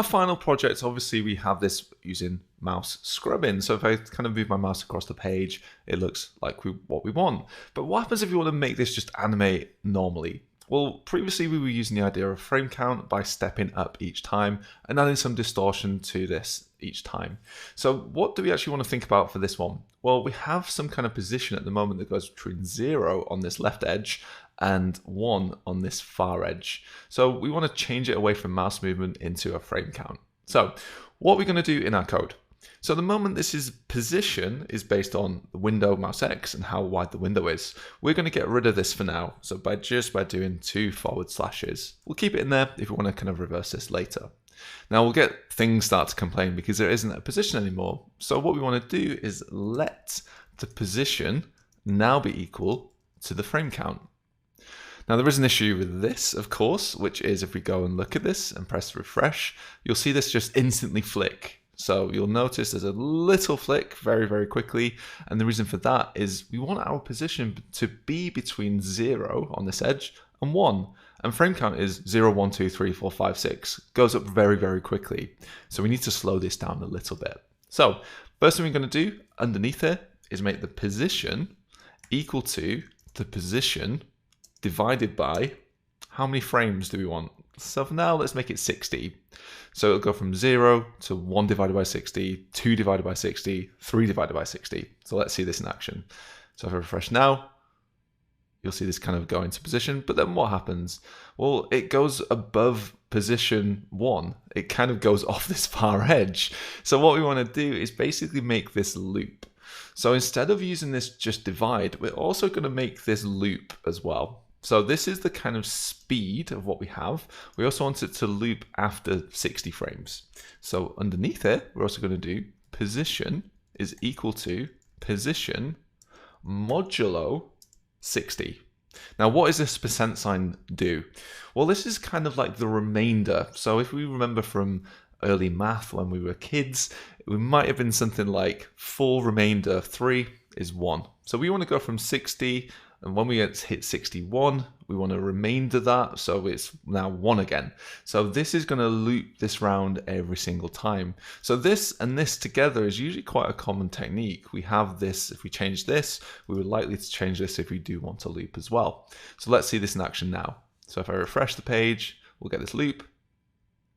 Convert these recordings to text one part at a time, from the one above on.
Our final project, obviously we have this using mouse scrubbing. So if I kind of move my mouse across the page, it looks like what we want. But what happens if you want to make this just animate normally? Well, previously we were using the idea of frame count by stepping up each time and adding some distortion to this each time. So what do we actually want to think about for this one? Well, we have some kind of position at the moment that goes between 0 on this left edge and 1 on this far edge. So we want to change it away from mouse movement into a frame count. So what we're going to do in our code. So the moment this is position is based on the window mouse X and how wide the window is. We're going to get rid of this for now. So by doing 2 forward slashes, we'll keep it in there if we want to kind of reverse this later. Now we'll get things start to complain because there isn't a position anymore. So what we want to do is let the position now be equal to the frame count. Now there is an issue with this, of course, which is if we go and look at this and press refresh, you'll see this just instantly flick. So you'll notice there's a little flick very, very quickly. And the reason for that is we want our position to be between 0 on this edge and 1. And frame count is 0, 1, 2, 3, 4, 5, 6. Goes up very, very quickly. So we need to slow this down a little bit. So first thing we're going to do underneath here is make the position equal to the position divided by how many frames do we want? So for now, let's make it 60. So it'll go from 0 to 1 divided by 60, 2 divided by 60, 3 divided by 60. So let's see this in action. So if I refresh now, you'll see this kind of go into position. But then what happens? Well, it goes above position 1. It kind of goes off this far edge. So what we want to do is basically make this loop. So instead of using this just divide, we're also going to make this loop as well. So this is the kind of speed of what we have. We also want it to loop after 60 frames. So underneath it, we're also going to do position is equal to position modulo 60. Now, what does this percent sign do? Well, this is kind of like the remainder. So if we remember from early math when we were kids, it might have been something like 4 remainder of 3 is 1. So we want to go from 60, and when we hit 61, we want to remainder that, so it's now 1 again. So this is going to loop this round every single time. So this and this together is usually quite a common technique. We have this, if we change this, we would likely to change this if we do want to loop as well. So let's see this in action now. So if I refresh the page, we'll get this loop,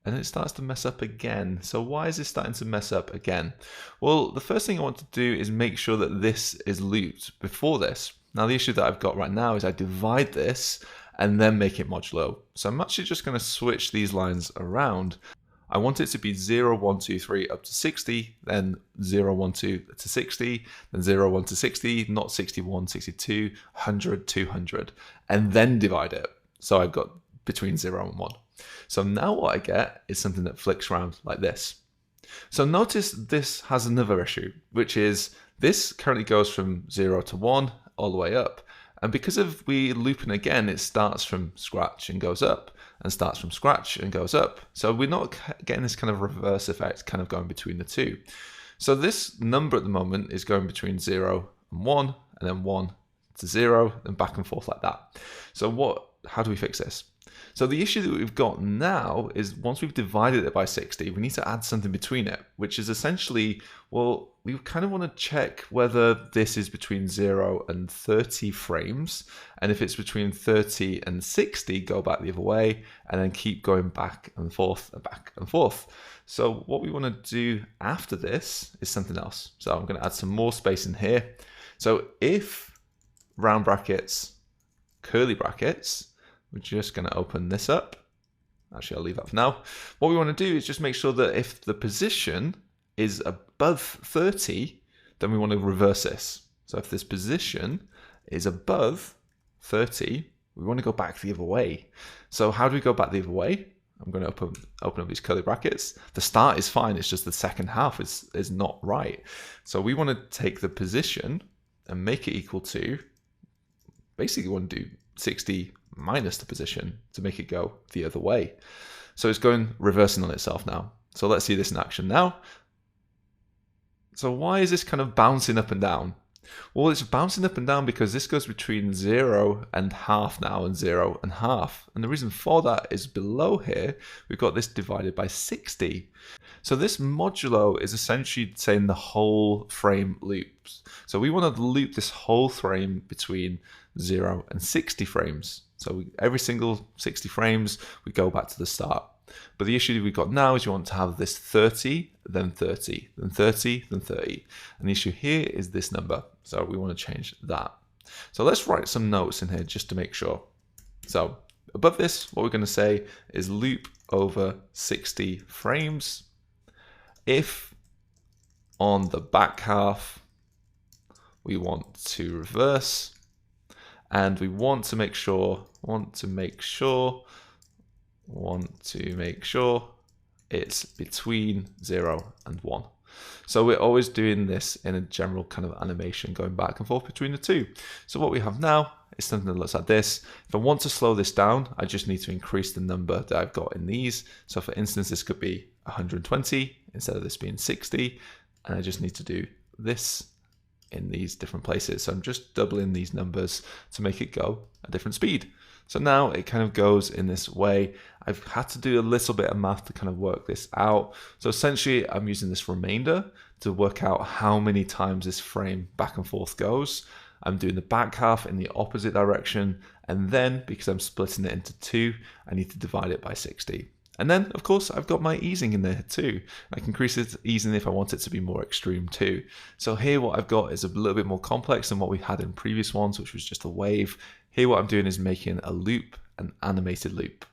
and it starts to mess up again. So why is this starting to mess up again? Well, the first thing I want to do is make sure that this is looped before this. Now the issue that I've got right now is I divide this and then make it modulo. So I'm actually just going to switch these lines around. I want it to be 0, 1, 2, 3 up to 60, then 0, 1, 2 to 60, then 0, 1 to 60, not 61, 62, 100, 200, and then divide it. So I've got between 0 and 1. So now what I get is something that flicks around like this. So notice this has another issue, which is this currently goes from 0 to 1 all the way up. And because of we looping again, it starts from scratch and goes up, and starts from scratch and goes up. So we're not getting this kind of reverse effect kind of going between the two. So this number at the moment is going between 0 and 1, and then 1 to 0, and back and forth like that. So how do we fix this? So the issue that we've got now is once we've divided it by 60, we need to add something between it, which is essentially, well, we kind of want to check whether this is between 0 and 30 frames. And if it's between 30 and 60, go back the other way, and then keep going back and forth and back and forth. So what we want to do after this is something else. So I'm going to add some more space in here. So if round brackets, curly brackets, we're just going to open this up. Actually, I'll leave that for now. What we want to do is just make sure that if the position is above 30, then we want to reverse this. So if this position is above 30, we want to go back the other way. So how do we go back the other way? I'm going to open up these curly brackets. The start is fine, it's just the second half is not right. So we want to take the position and make it equal to, basically we want to do 60 minus the position to make it go the other way. So it's going reversing on itself now. So let's see this in action now. So why is this kind of bouncing up and down? Well, it's bouncing up and down because this goes between 0 and half now and 0 and half. And the reason for that is below here, we've got this divided by 60. So this modulo is essentially saying the whole frame loops. So we want to loop this whole frame between 0 and 60 frames. So every single 60 frames, we go back to the start. But the issue we've got now is you want to have this 30, then 30, then 30, then 30. And the issue here is this number. So we want to change that. So let's write some notes in here just to make sure. So above this, what we're going to say is loop over 60 frames if on the back half we want to reverse, and we want to make sure it's between 0 and 1. So we're always doing this in a general kind of animation going back and forth between the two. So what we have now is something that looks like this. If I want to slow this down, I just need to increase the number that I've got in these. So for instance, this could be 120 instead of this being 60. And I just need to do this in these different places. So I'm just doubling these numbers to make it go a different speed. So now it kind of goes in this way. I've had to do a little bit of math to kind of work this out. So essentially I'm using this remainder to work out how many times this frame back and forth goes. I'm doing the back half in the opposite direction. And then because I'm splitting it into two, I need to divide it by 60. And then, of course, I've got my easing in there too. I can increase its easing if I want it to be more extreme too. So here what I've got is a little bit more complex than what we had in previous ones, which was just a wave. Here what I'm doing is making a loop, an animated loop.